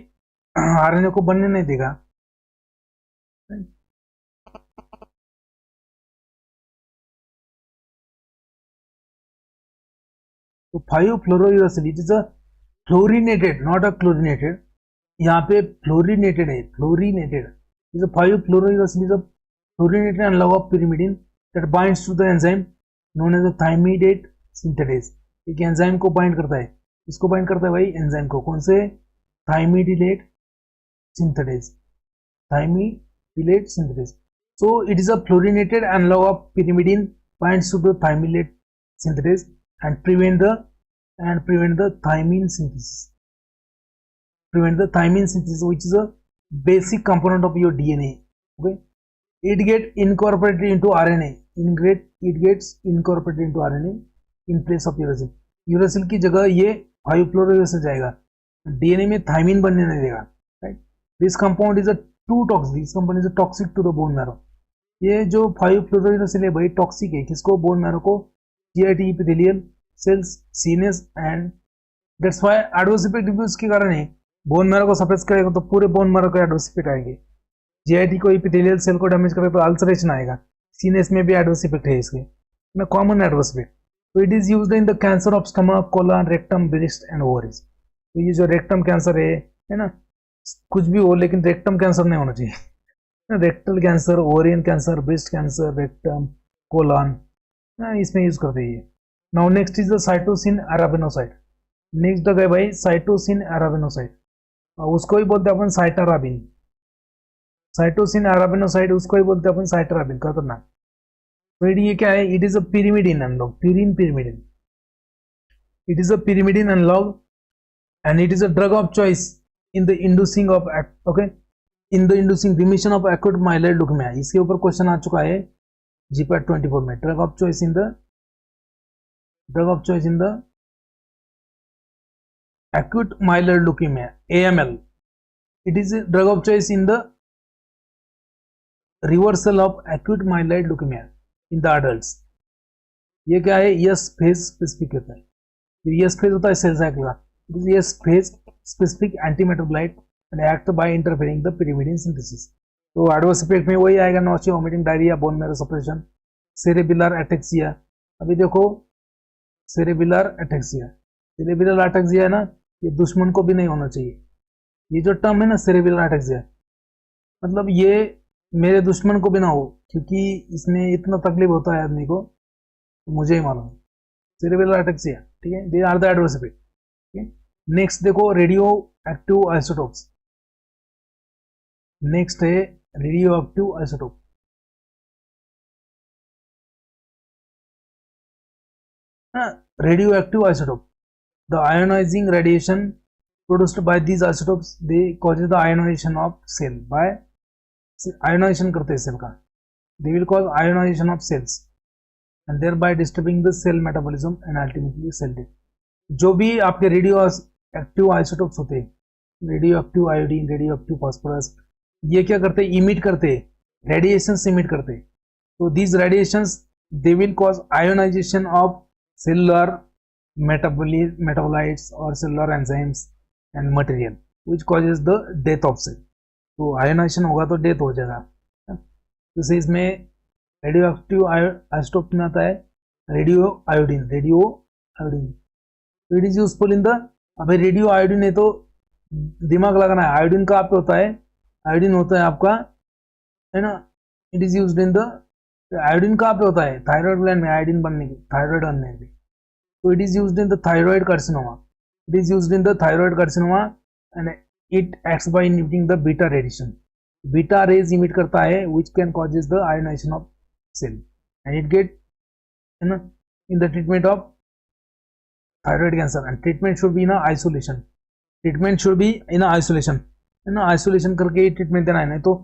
आरएनए को बनने नहीं देगा। तो five fluoro uracil it is a fluorinated, not a chlorinated, यहाँ पे फ्लोरिनेटेड है, fluorinated is a five fluoro uracil is a fluorinated analog of pyrimidine that binds to the enzyme known as the thymidate synthetase. एक enzyme को bind करता है, इसको bind करता है भाई एंजाइम को, कौन से, thymidate synthetase, thymidate synthetase. So it is a fluorinated analog of pyrimidine, binds to the thymidate synthetase and prevent the thymine synthesis. prevent the thymine synthesis, which is a basic component of your DNA. Okay, it get incorporated into RNA. It gets incorporated into RNA in place of uracil. Uracil की जगह ये 5-fluorouracil जाएगा, DNA में thymine बनने नहीं देगा. Right? This compound is a too toxic. This compound is a toxic to the bone marrow. ये जो 5-fluorouracil है भाई टॉक्सिक है किसको? बोन मैरो को, GIT epithelial cells, CNS, and that's why adverse effect diffuse के कारण है. बोन मैरो को सप्रेस करेगा तो पूरे बोन मैरो को एडवर्स इफेक्ट आएंगे. GIT को epithelial सेल को डैमेज करेगा तो अल्सरेशन आएगा. CNS में भी एडवर्स इफेक्ट है इसके, ना कॉमन एडवर्स इफेक्ट. तो it is used in the cancer of stomach, colon, rectum, breast and ovaries. तो ये जो रेक्टम कैंसर है ना, कुछ भी हो लेकिन रेक्टम कैंसर नहीं होना चाहिए. Rectal cancer, ovarian cancer, breast cancer, rectum, colon, इसमें यूज करते हैं. Now next is the cytosine arabinoside. Next है भाई साइटोसिन अराबिनोसाइट, उसको ही बोलते हैं अपन साइटाराबिन. साइटोसिन अराबिनोसाइट उसको ही बोलते हैं अपन साइटाराबिन. खतरनाक. तो ये क्या है? It is a pyrimidine analog, pyrimidine. It is a pyrimidine analog and it is a drug of choice in the inducing of remission of acute myeloid leukemia. इसके ऊपर क्वेश्चन आ चुका है GPAT 24 में. drug of choice in the acute myeloid leukemia, AML. It is a drug of choice in the reversal of acute myeloid leukemia in the adults. ये क्या है? Yes phase specific होता है. यस फेज होता है cell cycle का. S phase specific antimetabolite and act by interfering the pyrimidine synthesis. तो adverse effect में वही आएगा, nausea, vomiting, diarrhoea, bone marrow suppression, cerebellar ataxia. अभी देखो सेरेबुलर एटेक्सिया है ना, ये दुश्मन को भी नहीं होना चाहिए. ये जो टर्म है ना सेरेबुलर एटेक्सिया, मतलब ये मेरे दुश्मन को भी ना हो, क्योंकि इसमें इतना तकलीफ होता है आदमी को, तो मुझे ही मालूम. सेरेबुलर एटेक्सिया, ठीक है. They are the adverse effect. Next देखो रेडियो एक्टिव आइसोटोप्स. नेक्स्ट है radioactive isotope. Radioactive isotope. The ionizing radiation produced by these isotopes, they causes the ionization of cell. by ionization करते हैं cell का, they will cause ionization of cells and thereby disturbing the cell metabolism and ultimately cell death. जो भी आपके radio active isotopes होते हैं, radio active iodine, radio active phosphorus, ये क्या करते हैं? इमिट करते हैं, रेडिएशंस इमिट करते हैं. तो these radiations they will cause ionization of cellular metabolites or cellular enzymes and material which causes the death of cell. तो आयोनाइजेशन होगा तो डेथ हो जाएगा. जैसे इसमें रेडियो एक्टिव आइसोटोप में आता है radio iodine. It is useful in the, अभी रेडियो आयोडीन है तो दिमाग लगाना है. आयोडीन का आपको होता है, आयोडीन होता है आपका, है ना. It is used in the, iodine कहाँ पे होता है? थायराइड ग्लैंड में, आयोडीन बनने की, थायराइड बनने की. तो it is used in the thyroid carcinoma. And it acts by inhibiting the beta radiation. Beta rays emit करता है which can causes the ionization of cell and it get, है ना, in the treatment of thyroid cancer. And treatment should be in isolation. है ना, isolation करके treatment देना है. नहीं तो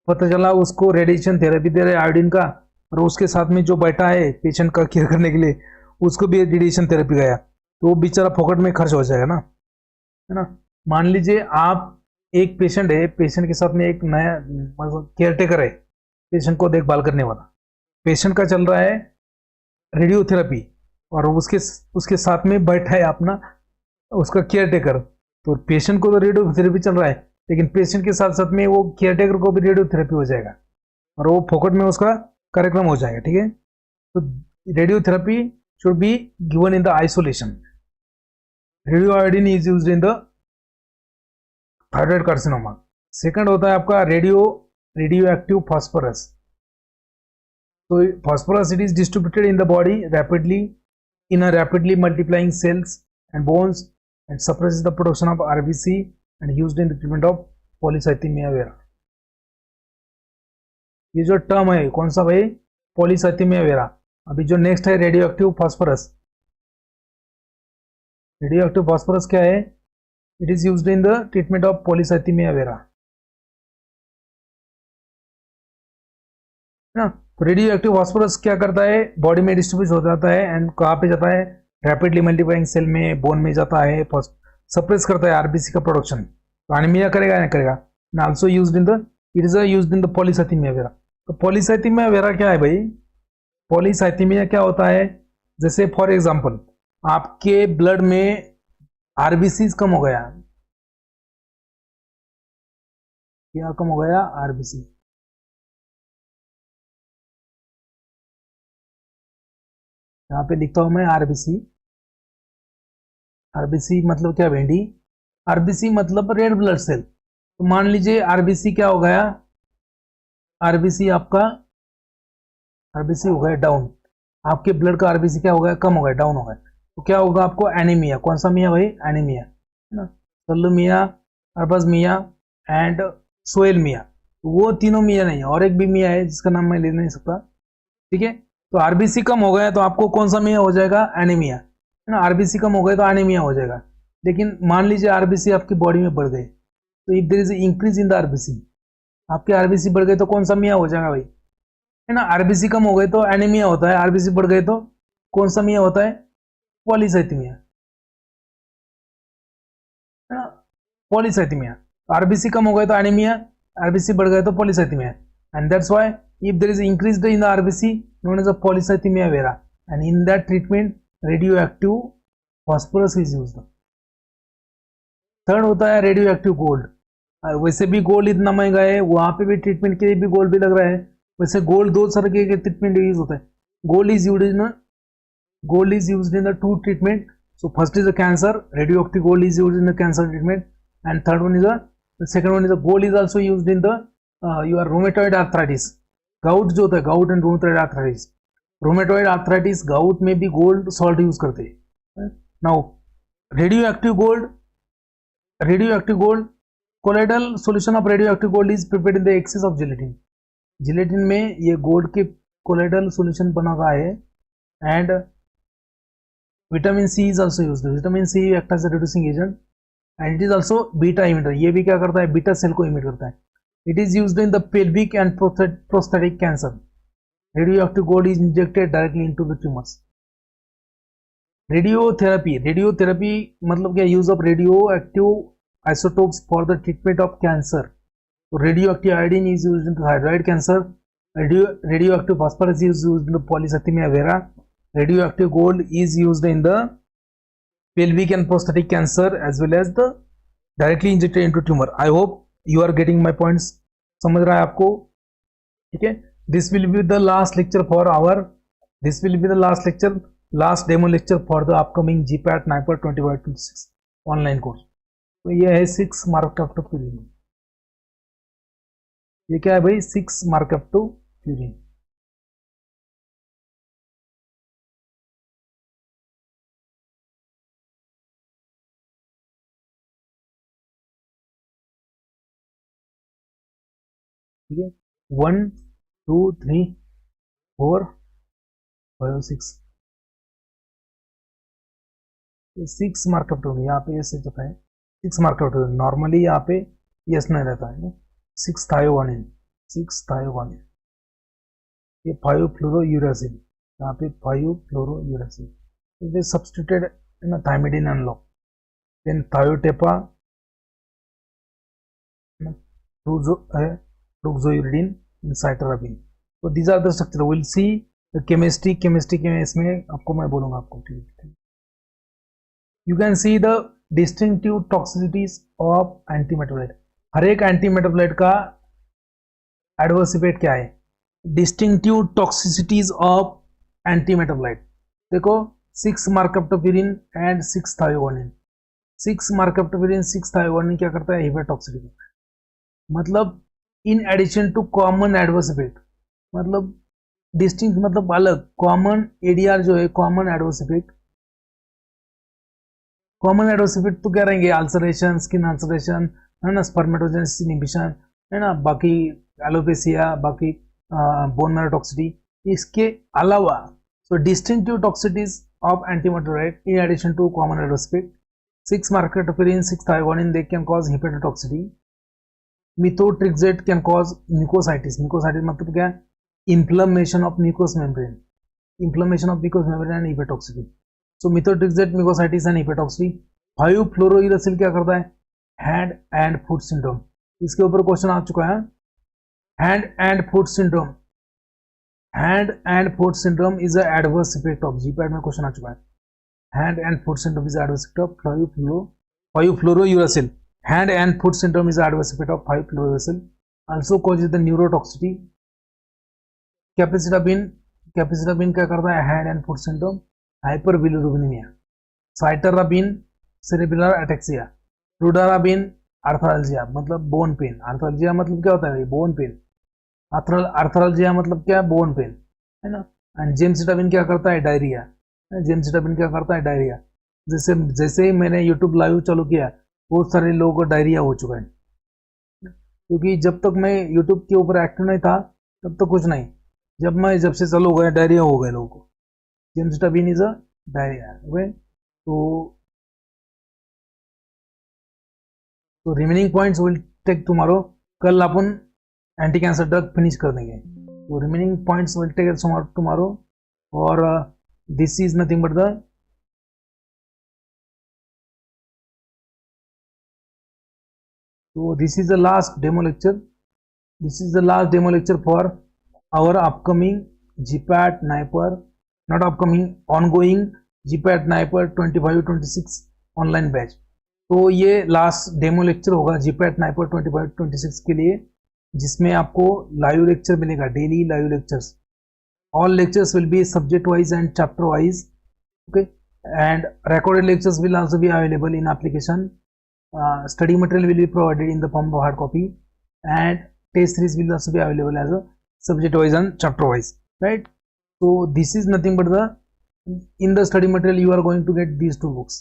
पता चला उसको रेडिएशन थेरेपी दे रहे आयोडीन का, और उसके साथ में जो बैठा है पेशेंट का केयर करने के लिए, उसको भी रेडिएशन थेरेपी गया, तो वो बेचारा फोकट में खर्च हो जाएगा ना, है ना. मान लीजिए आप एक पेशेंट है, पेशेंट के साथ में एक नया मतलब केयर टेकर है, पेशेंट को देखभाल करने वाला. पेशेंट का चल रहा है रेडियोथेरेपी और उसके साथ में बैठा है अपना उसका केयर टेकर. तो पेशेंट को तो रेडियोथेरेपी चल रहा है, लेकिन पेशेंट के साथ साथ में वो केयर टेकर को भी रेडियोथेरेपी हो जाएगा और वो फोकट में उसका कार्यक्रम हो जाएगा. ठीक है. तो radiotherapy should be given in the isolation. Radioiodine is used in the thyroid carcinoma. Second होता है आपका radioactive phosphorus. So phosphorus, it is distributed in the body rapidly in a rapidly multiplying cells and bones and suppresses the production of RBC and used in the treatment of polycythemia vera. ये जो term है कौन सा भाई? Polycythaemia vera. अभी जो next है radioactive phosphorus. Radioactive phosphorus क्या है? It is used in the treatment of polycythaemia vera, है ना। तो रेडियो एक्टिव फास्फोरस क्या करता है, बॉडी में डिस्ट्रीब्यूट हो जाता है एंड कहाँ पे जाता है, रैपिडली मल्टीप्लाइंग सेल में, बोन में जाता है, सप्रेस करता है आरबीसी का प्रोडक्शन, तो एनीमिया करेगा या करेगा। And also used in the, it is used in the polycythaemia vera. तो पॉलीसाइथेमिया वेरा क्या है भाई, पॉलीसाइथेमिया क्या होता है, जैसे फॉर एग्जांपल आपके ब्लड में आरबीसी कम हो गया, क्या कम हो गया, आरबीसी, यहाँ पे लिखता हूं मैं आरबीसी। आरबीसी मतलब क्या भेंडी, आरबीसी मतलब रेड ब्लड सेल। तो मान लीजिए आरबीसी क्या हो गया, आरबीसी आपका, आरबीसी हो गया डाउन, आपके ब्लड का आरबीसी क्या हो गया, कम हो गया, डाउन हो गया, तो क्या होगा आपको, एनीमिया। कौन सा मिया भाई, एनीमिया, है ना। सल्लूमिया, अर्बसमिया एंड सोयल मिया, वो तीनों मिया नहीं है, और एक भी मिया है जिसका नाम मैं ले नहीं सकता, ठीक है। तो आरबीसी कम हो गया तो आपको कौन सा मिया हो जाएगा, एनीमिया, है ना। आरबीसी कम हो गए तो एनीमिया हो जाएगा। लेकिन मान लीजिए आरबीसी आपकी बॉडी में बढ़ गए, तो if there is increase in the RBC, आपके आरबीसी बढ़ गए तो कौन सा मिया हो जाएगा भाई, है ना। आरबीसी कम हो गए तो एनीमिया होता है, आरबीसी बढ़ गए तो कौन सा मिया होता है, पॉलीसाइथेमिया, है ना, पॉलीसाइथेमिया। आरबीसी कम हो गए तो एनीमिया, आरबीसी बढ़ गए तो polycythaemia, and that's why if there is increased in the RBC known as a polycythemia vera, and in that treatment radioactive phosphorus is used. Third होता है रेडियो एक्टिव गोल्ड। वैसे भी गोल्ड इतना महंगा है, वहां पे भी ट्रीटमेंट के लिए भी गोल्ड भी लग रहा है। वैसे गोल्ड दो तरह के ट्रीटमेंट यूज होता है। Gold is used in the two treatment. So first is the cancer, radio active gold is used in the cancer treatment, and third one is the second one is the gold is also used in the your rheumatoid arthritis. Gout जो होता है, gout and rheumatoid arthritis, rheumatoid arthritis gout में भी gold salt use करते हैं। Now radio active gold, colloidal solution of radio active gold is prepared in the excess of gelatin. Gelatin में ये gold के कोलाइडल सॉल्यूशन बना हुआ है, and vitamin C is also used. Vitamin C act as a reducing agent, and it is also beta emitter. ये भी क्या करता है, बीटा सेल को इमिट करता है। It is used in the pelvic and prosthetic cancer. Radioactive gold is injected directly into the tumors. Radiotherapy मतलब क्या, use of radioactive isotopes for the treatment of cancer. So radioactive iodine is used in the thyroid cancer. Radioactive phosphorus is used in the polycythemia vera. Radioactive gold is used in the pelvic and prosthetic cancer as well as the directly injected into tumor. I hope you are getting my points. समझ रहा है आपको, ठीक है। This will be the last lecture for our, this will be the last lecture, last demo lecture for the upcoming GPAT NIPER 2026 online course. तो ये है 6 markup to purine. ये क्या है भाई, 6 मार्कअप टू प्यूरिन। ठीक है, 1 2 3 4 5 6, 6 मार्कअप टू। यहाँ पे ऐसे जो है 6 मार्कअप टू, नॉर्मली यहाँ पे यस नहीं रहता है। 6 थायोगोनिन, 6 थायोगोनिन, ये 5 फ्लोरोयूरासिल, यहाँ पे 5 फ्लोरोयूरासिल, it is substituted in a thymidine analog, then thiotepa, ruxoliudine, and cytarabine. So these are the structure. We'll see the chemistry के इसमें आपको मैं बोलूँगा आपको, ठीक है। You can see the distinctive toxicities of antimetabolites. हर एक एंटीमेटाबोलाइट का एडवर्स इफेक्ट क्या है, डिस्टिंक्टिव टॉक्सिसिटीज ऑफ एंटीमेटाबोलाइट। देखो 6 मार्कप्टोपिरिन एंड 6 थायोगोनिन। 6 मार्कप्टोपिरिन 6 थायोगोनिन क्या करता है, हिपेटॉक्सिटी। मतलब in addition to common adverse effect, मतलब डिस्टिंक्ट मतलब अलग, कॉमन एडीआर जो है common adverse effect. Common adverse effect तो क्या रहेंगे, अल्सरेशन, स्किन अल्सरेशन, है ना, स्पर्मेटोजेनेसिस इनहिबिशन, है ना, बाकी एलोपेसिया, बाकी बोन मैरो टॉक्सिटी। इसके अलावा so distinctive toxicities of antimetabolite in addition to common adverse effect, 6 marcaparin, 6 thioguanine, they can cause hepatotoxicity. Methotrexate can cause mucositis. Mucositis मतलब क्या है? Inflammation of mucous membrane. Inflammation of mucous membrane and hepatotoxicity. So methotrexate, mucositis and hepatotoxicity. 5-fluorouracil क्या करता है? Hand and foot syndrome. इसके ऊपर question आ चुका है. Hand and foot syndrome. Hand and foot syndrome is an adverse effect of GPAT में question आ चुका है. Hand and foot syndrome is adverse effect of 5-fluorouracil. Hand and foot syndrome is adverse effect of 5-fluorouracil. Also causes the neurotoxicity. Capecitabine क्या करता है? Hand and foot syndrome, hyperbilirubinemia. Cytarabine, cerebellar ataxia. Fludarabine, arthralgia मतलब bone pain. Arthralgia मतलब क्या होता है? Bone pain. Arthralgia मतलब क्या है? Bone pain, है ना. एंड जेमसिटाबिन क्या करता है? डायरिया. जेमसिटाबिन क्या करता है? डायरिया. जैसे ही मैंने यूट्यूब लाइव चालू किया, बहुत सारे लोगों को डायरिया हो चुका है, क्योंकि जब तक मैं यूट्यूब के ऊपर एक्टिव नहीं था तब तक कुछ नहीं. जब से चालू हो गया, डायरिया हो गया लोगों को. Gemcitabine is a diarrhoea. Okay, तो remaining points will take tomorrow. कल अपन एंटी कैंसर ड्रग फिनिश कर देंगे. तो remaining points will take tomorrow. और this is nothing but the So this is the last demo lecture. This is the last demo lecture for our upcoming GPAT Niper, not upcoming, ongoing GPAT Niper 25-26 online batch. तो ये last demo lecture होगा GPAT Niper 25-26 के लिए, जिसमें आपको live lecture मिलेगा, daily live lectures. All lectures will be subject wise and chapter wise. Okay, and recorded lectures will also be available in application. Study material will be provided in the form of hard copy, and test series will also be available as a subject wise and chapter wise, right? So this is nothing but in the study material you are going to get these two books,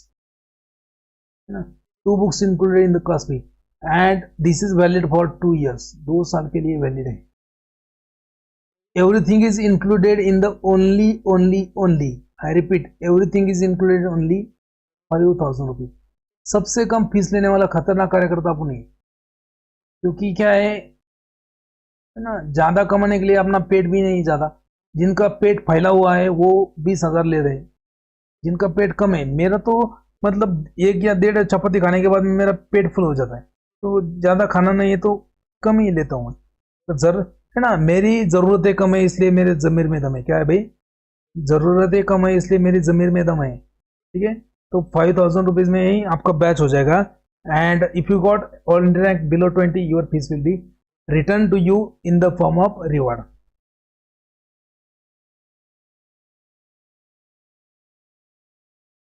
two books included in the class B, and this is valid for 2 years. 2 साल के लिए valid है. Everything is included in the only I repeat, everything is included only 5,000 rupees. सबसे कम fees लेने वाला खतरनाक कार्यकर्ता अपन नहीं, क्योंकि क्या है ना, ज्यादा कमाने के लिए अपना पेट भी नहीं ज्यादा. जिनका पेट फैला हुआ है वो 20,000 ले रहे हैं, जिनका पेट कम है. मेरा तो मतलब 1 या 1.5 चपाती खाने के बाद मेरा पेट फुल हो जाता है, तो ज्यादा खाना नहीं है तो कम ही लेता हूँ. तो है ना, मेरी जरूरतें कम है इसलिए मेरे जमीर में दम है. क्या है भाई? जरूरतें कम है इसलिए मेरी जमीर में दम है. ठीक है, तो 5,000 रुपीज में ही आपका बैच हो जाएगा. And if you got all India rank below 20, your fees will be return to you in the form of reward.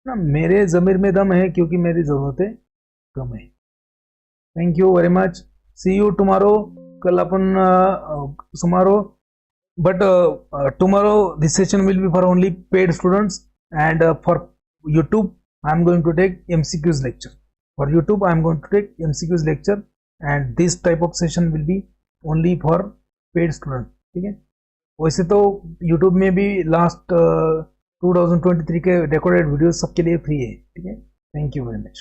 ना, मेरे जमीर में दम है क्योंकि मेरी जरूरतें कम है. Thank you very much. See you tomorrow. कल अपन tomorrow, but tomorrow this session will be for only paid students, and for YouTube I am going to take MCQs lecture. For YouTube I am going to take MCQs lecture, and this type of session will be only for paid students. ठीक है, वैसे तो YouTube में भी last 2023 के recorded videos सबके लिए free है. ठीक है, थैंक यू वेरी मच.